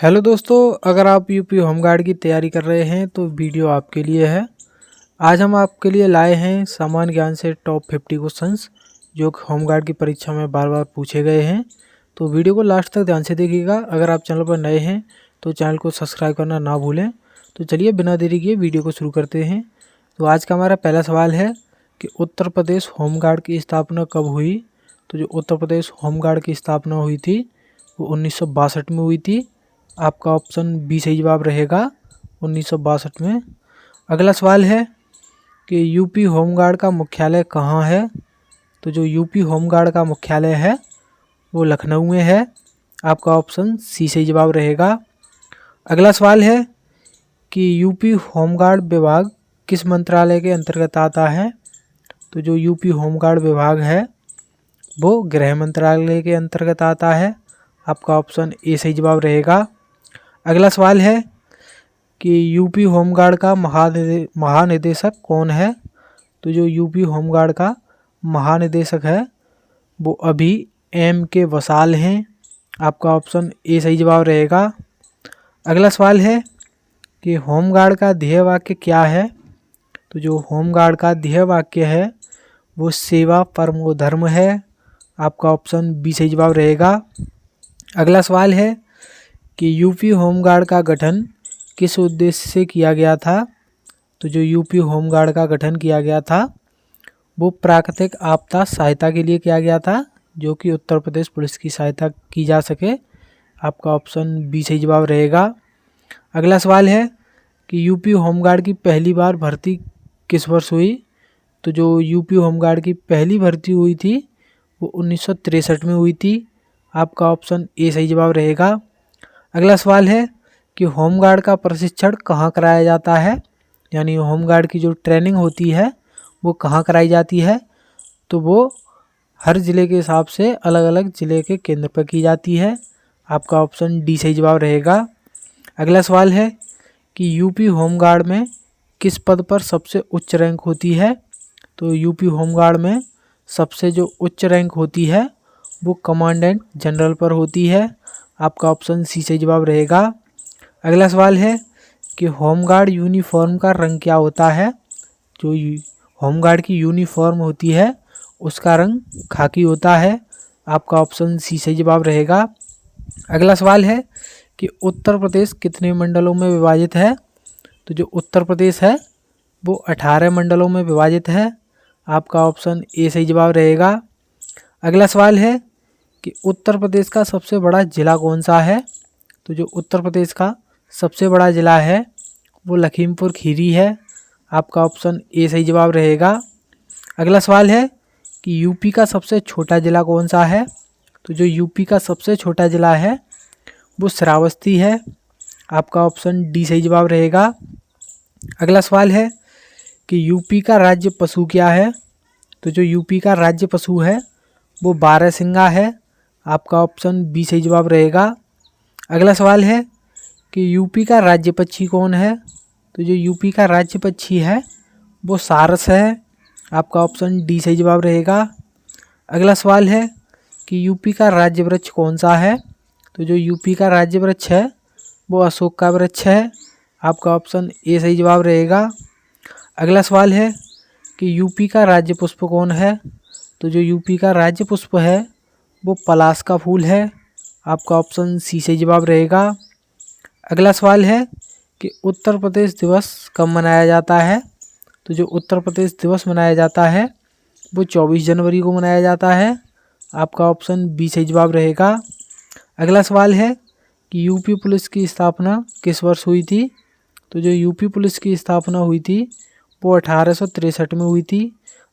Hello दोस्तों, अगर आप यूपी होमगार्ड की तैयारी कर रहे हैं तो वीडियो आपके लिए है। आज हम आपके लिए लाए हैं सामान्य ज्ञान से टॉप 50 क्वेश्चंस जो कि होमगार्ड की परीक्षा में बार बार पूछे गए हैं। तो वीडियो को लास्ट तक ध्यान से देखिएगा। अगर आप चैनल पर नए हैं तो चैनल को सब्सक्राइब करना ना भूलें। तो चलिए बिना देरी किए वीडियो को शुरू करते हैं। तो आज का हमारा पहला सवाल है कि उत्तर प्रदेश होमगार्ड की स्थापना कब हुई। तो जो उत्तर प्रदेश होमगार्ड की स्थापना हुई थी वो 1962 में हुई थी। आपका ऑप्शन बी सही जवाब रहेगा, 1962 में। अगला सवाल है कि यूपी होमगार्ड का मुख्यालय कहाँ है। तो जो यूपी होमगार्ड का मुख्यालय है वो लखनऊ में है। आपका ऑप्शन सी सही जवाब रहेगा। अगला सवाल है कि यूपी होमगार्ड विभाग किस मंत्रालय के अंतर्गत आता है। तो जो यूपी होमगार्ड विभाग है वो गृह मंत्रालय के अंतर्गत आता है। आपका ऑप्शन ए सही जवाब रहेगा। अगला सवाल है कि यूपी होमगार्ड का महानिदेशक कौन है। तो जो यूपी होमगार्ड का महानिदेशक है वो अभी एम के वसाल हैं। आपका ऑप्शन ए सही जवाब रहेगा। अगला सवाल है कि होमगार्ड का ध्येय वाक्य क्या है। तो जो होमगार्ड का ध्येय वाक्य है वो सेवा परमो धर्म है। आपका ऑप्शन बी सही जवाब रहेगा। अगला सवाल है कि यूपी होमगार्ड का गठन किस उद्देश्य से किया गया था। तो जो यूपी होमगार्ड का गठन किया गया था वो प्राकृतिक आपदा सहायता के लिए किया गया था, जो कि उत्तर प्रदेश पुलिस की सहायता की जा सके। आपका ऑप्शन बी सही जवाब रहेगा। अगला सवाल है कि यूपी होमगार्ड की पहली बार भर्ती किस वर्ष हुई। तो जो यूपी होमगार्ड की पहली भर्ती हुई थी वो 1963 में हुई थी। आपका ऑप्शन ए सही जवाब रहेगा। अगला सवाल है कि होमगार्ड का प्रशिक्षण कहाँ कराया जाता है, यानी होमगार्ड की जो ट्रेनिंग होती है वो कहाँ कराई जाती है। तो वो हर ज़िले के हिसाब से अलग अलग ज़िले के केंद्र पर की जाती है। आपका ऑप्शन डी सही जवाब रहेगा। अगला सवाल है कि यूपी होमगार्ड में किस पद पर सबसे उच्च रैंक होती है। तो यूपी होमगार्ड में सबसे जो उच्च रैंक होती है वो कमांडेंट जनरल पर होती है। आपका ऑप्शन सी सही जवाब रहेगा। अगला सवाल है कि होमगार्ड यूनिफॉर्म का रंग क्या होता है। जो होमगार्ड की यूनिफॉर्म होती है उसका रंग खाकी होता है। आपका ऑप्शन सी सही जवाब रहेगा। अगला सवाल है कि उत्तर प्रदेश कितने मंडलों में विभाजित है। तो जो उत्तर प्रदेश है वो 18 मंडलों में विभाजित है। आपका ऑप्शन ए सही जवाब रहेगा। अगला सवाल है कि उत्तर प्रदेश का सबसे बड़ा ज़िला कौन सा है। तो जो उत्तर प्रदेश का सबसे बड़ा ज़िला है वो लखीमपुर खीरी है। आपका ऑप्शन ए सही जवाब रहेगा। अगला सवाल है कि यूपी का सबसे छोटा ज़िला कौन सा है। तो जो यूपी का सबसे छोटा ज़िला है वो श्रावस्ती है। आपका ऑप्शन डी सही जवाब रहेगा। अगला सवाल है कि यूपी का राज्य पशु क्या है। तो जो यूपी का राज्य पशु है वो बारहसिंगा है। आपका ऑप्शन बी सही जवाब रहेगा। अगला सवाल है कि यूपी का राज्य पक्षी कौन है। तो जो यूपी का राज्य पक्षी है वो सारस है। आपका ऑप्शन डी सही जवाब रहेगा। अगला सवाल है कि यूपी का राज्य वृक्ष कौन सा है। तो जो यूपी का राज्य वृक्ष है वो अशोक का वृक्ष है। आपका ऑप्शन ए सही जवाब रहेगा। अगला सवाल है कि यूपी का राज्य पुष्प कौन है। तो जो यूपी का राज्य पुष्प है वो पलाश का फूल है। आपका ऑप्शन सी सही जवाब रहेगा। अगला सवाल है कि उत्तर प्रदेश दिवस कब मनाया जाता है। तो जो उत्तर प्रदेश दिवस मनाया जाता है वो 24 जनवरी को मनाया जाता है। आपका ऑप्शन बी सही जवाब रहेगा। अगला सवाल है कि यूपी पुलिस की स्थापना किस वर्ष हुई थी। तो जो यूपी पुलिस की स्थापना हुई थी वो 1863 में हुई थी।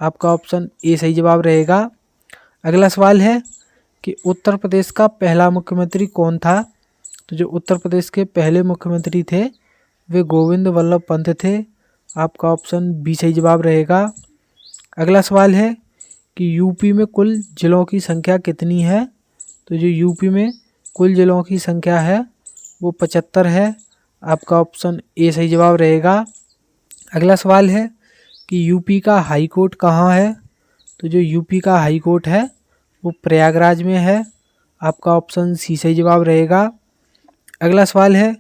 आपका ऑप्शन ए सही जवाब रहेगा। अगला सवाल है कि उत्तर प्रदेश का पहला मुख्यमंत्री कौन था। तो जो उत्तर प्रदेश के पहले मुख्यमंत्री थे वे गोविंद वल्लभ पंत थे। आपका ऑप्शन बी सही जवाब रहेगा। अगला सवाल है कि यूपी में कुल जिलों की संख्या कितनी है। तो जो यूपी में कुल जिलों की संख्या है वो 75 है। आपका ऑप्शन ए सही जवाब रहेगा। अगला सवाल है कि यूपी का हाई कोर्ट कहाँ है। तो जो यूपी का हाई कोर्ट है वो प्रयागराज में है। आपका ऑप्शन सी सही जवाब रहेगा। अगला सवाल है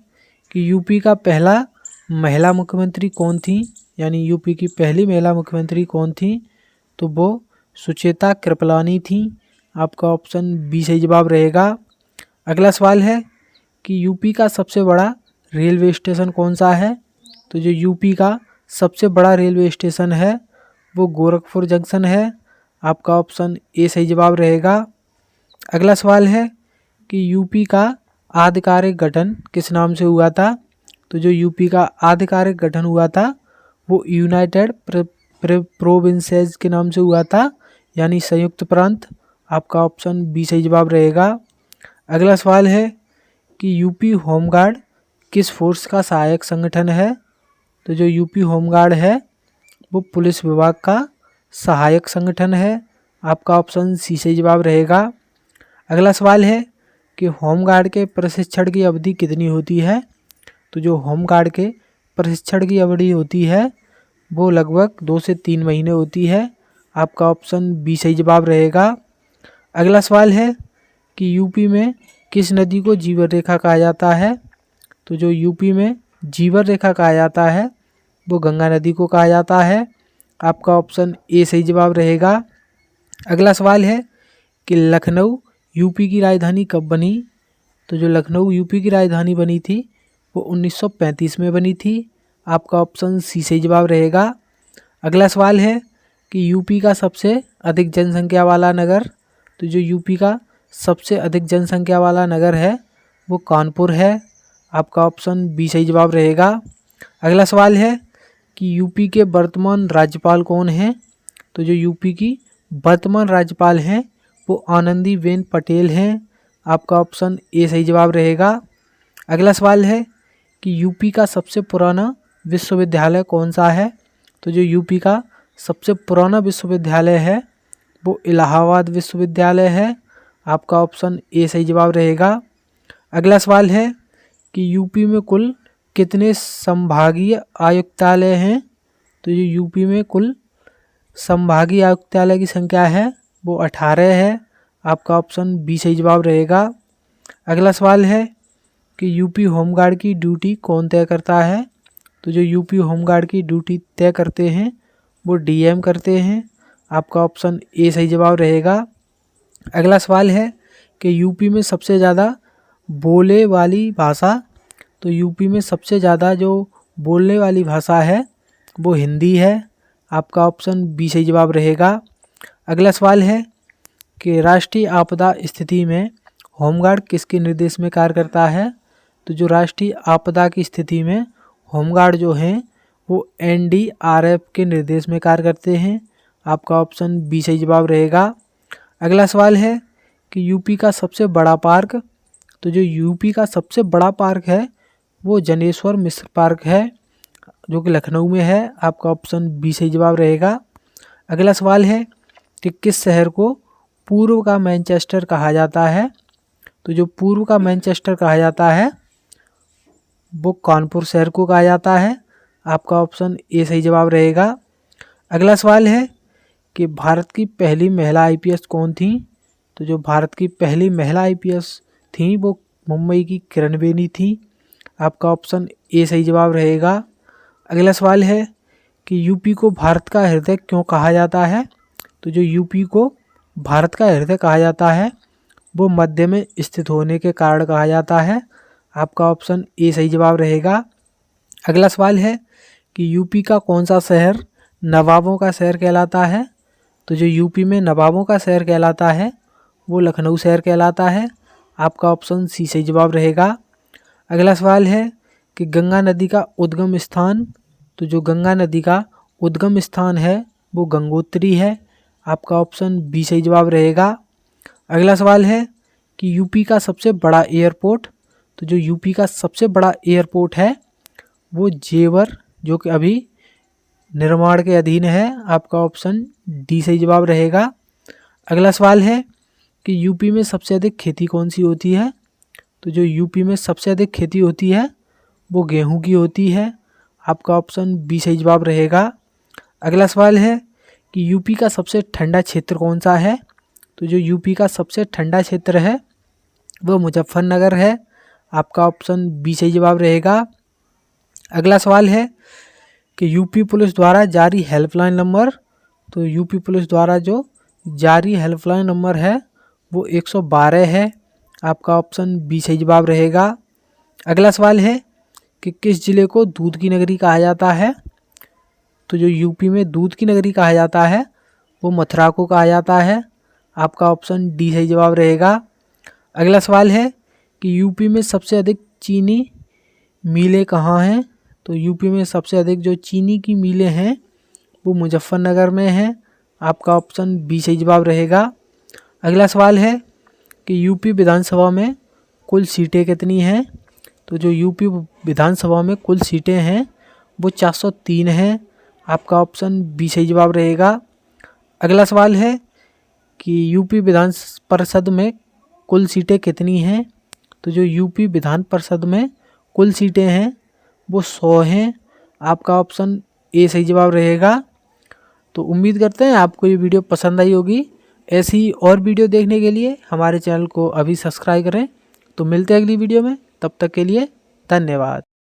कि यूपी का पहला महिला मुख्यमंत्री कौन थी, यानी यूपी की पहली महिला मुख्यमंत्री कौन थी, तो वो सुचेता कृपलानी थी। आपका ऑप्शन बी सही जवाब रहेगा। अगला सवाल है कि यूपी का सबसे बड़ा रेलवे स्टेशन कौन सा है, तो जो यूपी का सबसे बड़ा रेलवे स्टेशन है वो गोरखपुर जंक्शन है। आपका ऑप्शन ए सही जवाब रहेगा। अगला सवाल है कि यूपी का आधिकारिक गठन किस नाम से हुआ था, तो जो यूपी का आधिकारिक गठन हुआ था वो यूनाइटेड प्रोविंसेस के नाम से हुआ था, यानी संयुक्त प्रांत। आपका ऑप्शन बी सही जवाब रहेगा। अगला सवाल है कि यूपी होमगार्ड किस फोर्स का सहायक संगठन है, तो जो यूपी होमगार्ड है वो पुलिस विभाग का सहायक संगठन है। आपका ऑप्शन सी सही जवाब रहेगा। अगला सवाल है कि होमगार्ड के प्रशिक्षण की अवधि कितनी होती है, तो जो होमगार्ड के प्रशिक्षण की अवधि होती है वो लगभग 2 से 3 महीने होती है। आपका ऑप्शन बी सही जवाब रहेगा। अगला सवाल है कि यूपी में किस नदी को जीवन रेखा कहा जाता है, तो जो यूपी में जीवन रेखा कहा जाता है वो गंगा नदी को कहा जाता है। आपका ऑप्शन ए सही जवाब रहेगा। अगला सवाल है कि लखनऊ यूपी की राजधानी कब बनी, तो जो लखनऊ यूपी की राजधानी बनी थी वो 1935 में बनी थी। आपका ऑप्शन सी सही जवाब रहेगा। अगला सवाल है कि यूपी का सबसे अधिक जनसंख्या वाला नगर, तो जो यूपी का सबसे अधिक जनसंख्या वाला नगर है वो कानपुर है। आपका ऑप्शन बी सही जवाब रहेगा। अगला सवाल है कि यूपी के वर्तमान राज्यपाल कौन हैं, तो जो यूपी की वर्तमान राज्यपाल हैं वो आनंदीबेन पटेल हैं। आपका ऑप्शन ए सही जवाब रहेगा। अगला सवाल है कि यूपी का सबसे पुराना विश्वविद्यालय कौन सा है, तो जो यूपी का सबसे पुराना विश्वविद्यालय है वो इलाहाबाद विश्वविद्यालय है। आपका ऑप्शन ए सही जवाब रहेगा। अगला सवाल है कि यूपी में कुल कितने संभागीय आयुक्तालय हैं, तो जो यूपी में कुल संभागीय आयुक्तालय की संख्या है वो 18 है। आपका ऑप्शन बी सही जवाब रहेगा। अगला सवाल है कि यूपी होमगार्ड की ड्यूटी कौन तय करता है, तो जो यूपी होमगार्ड की ड्यूटी तय करते हैं वो डीएम करते हैं। आपका ऑप्शन ए सही जवाब रहेगा। अगला सवाल है कि यूपी में सबसे ज़्यादा बोले वाली भाषा, तो यूपी में सबसे ज़्यादा जो बोलने वाली भाषा है वो हिंदी है। आपका ऑप्शन बी सही जवाब रहेगा। अगला सवाल है कि राष्ट्रीय आपदा स्थिति में होमगार्ड किसके निर्देश में कार्य करता है, तो जो राष्ट्रीय आपदा की स्थिति में होमगार्ड जो हैं वो एनडीआरएफ के निर्देश में कार्य करते हैं। आपका ऑप्शन बी सही जवाब रहेगा। अगला सवाल है कि यूपी का सबसे बड़ा पार्क, तो जो यूपी का सबसे बड़ा पार्क है वो जनेश्वर मिश्र पार्क है जो कि लखनऊ में है। आपका ऑप्शन बी सही जवाब रहेगा। अगला सवाल है कि किस शहर को पूर्व का मैनचेस्टर कहा जाता है, तो जो पूर्व का मैनचेस्टर कहा जाता है वो कानपुर शहर को कहा जाता है। आपका ऑप्शन ए सही जवाब रहेगा। अगला सवाल है कि भारत की पहली महिला आईपीएस कौन थी, तो जो भारत की पहली महिला आईपीएस थी वो मुंबई की किरण बेदी थी। आपका ऑप्शन ए सही जवाब रहेगा। अगला सवाल है कि यूपी को भारत का हृदय क्यों कहा जाता है, तो जो यूपी को भारत का हृदय कहा जाता है वो मध्य में स्थित होने के कारण कहा जाता है। आपका ऑप्शन ए सही जवाब रहेगा। अगला सवाल है कि यूपी का कौन सा शहर नवाबों का शहर कहलाता है, तो जो यूपी में नवाबों का शहर कहलाता है वो लखनऊ शहर कहलाता है। आपका ऑप्शन सी सही जवाब रहेगा। अगला सवाल है कि गंगा नदी का उद्गम स्थान, तो जो गंगा नदी का उद्गम स्थान है वो गंगोत्री है। आपका ऑप्शन बी सही जवाब रहेगा। अगला सवाल है कि यूपी का सबसे बड़ा एयरपोर्ट, तो जो यूपी का सबसे बड़ा एयरपोर्ट है वो जेवर जो कि अभी निर्माण के अधीन है। आपका ऑप्शन डी सही जवाब रहेगा। अगला सवाल है कि यूपी में सबसे अधिक खेती कौन सी होती है, तो जो यूपी में सबसे अधिक खेती होती है वो गेहूं की होती है। आपका ऑप्शन बी सही जवाब रहेगा। अगला सवाल है कि यूपी का सबसे ठंडा क्षेत्र कौन सा है, तो जो यूपी का सबसे ठंडा क्षेत्र है वो मुजफ्फरनगर है। आपका ऑप्शन बी सही जवाब रहेगा। अगला सवाल है कि यूपी पुलिस द्वारा जारी हेल्पलाइन नंबर, तो यूपी पुलिस द्वारा जो जारी हेल्पलाइन नंबर है वो 112 है। आपका ऑप्शन बी सही जवाब रहेगा। अगला सवाल है कि किस जिले को दूध की नगरी कहा जाता है, तो जो यूपी में दूध की नगरी कहा जाता है वो मथुरा को कहा जाता है। आपका ऑप्शन डी सही जवाब रहेगा। अगला सवाल है कि यूपी में सबसे अधिक चीनी मिलें कहाँ हैं, तो यूपी में सबसे अधिक जो चीनी की मिलें हैं वो मुजफ्फरनगर में हैं। आपका ऑप्शन बी सही जवाब रहेगा। अगला सवाल है कि यूपी विधानसभा में कुल सीटें कितनी हैं, तो जो यूपी विधानसभा में कुल सीटें हैं वो 403 हैं। आपका ऑप्शन बी सही जवाब रहेगा। अगला सवाल है कि यूपी विधान परिषद में कुल सीटें कितनी हैं, तो जो यूपी विधान परिषद में कुल सीटें हैं वो 100 हैं। आपका ऑप्शन ए सही जवाब रहेगा। तो उम्मीद करते हैं आपको ये वीडियो पसंद आई होगी। ऐसी ही और वीडियो देखने के लिए हमारे चैनल को अभी सब्सक्राइब करें। तो मिलते हैं अगली वीडियो में, तब तक के लिए धन्यवाद।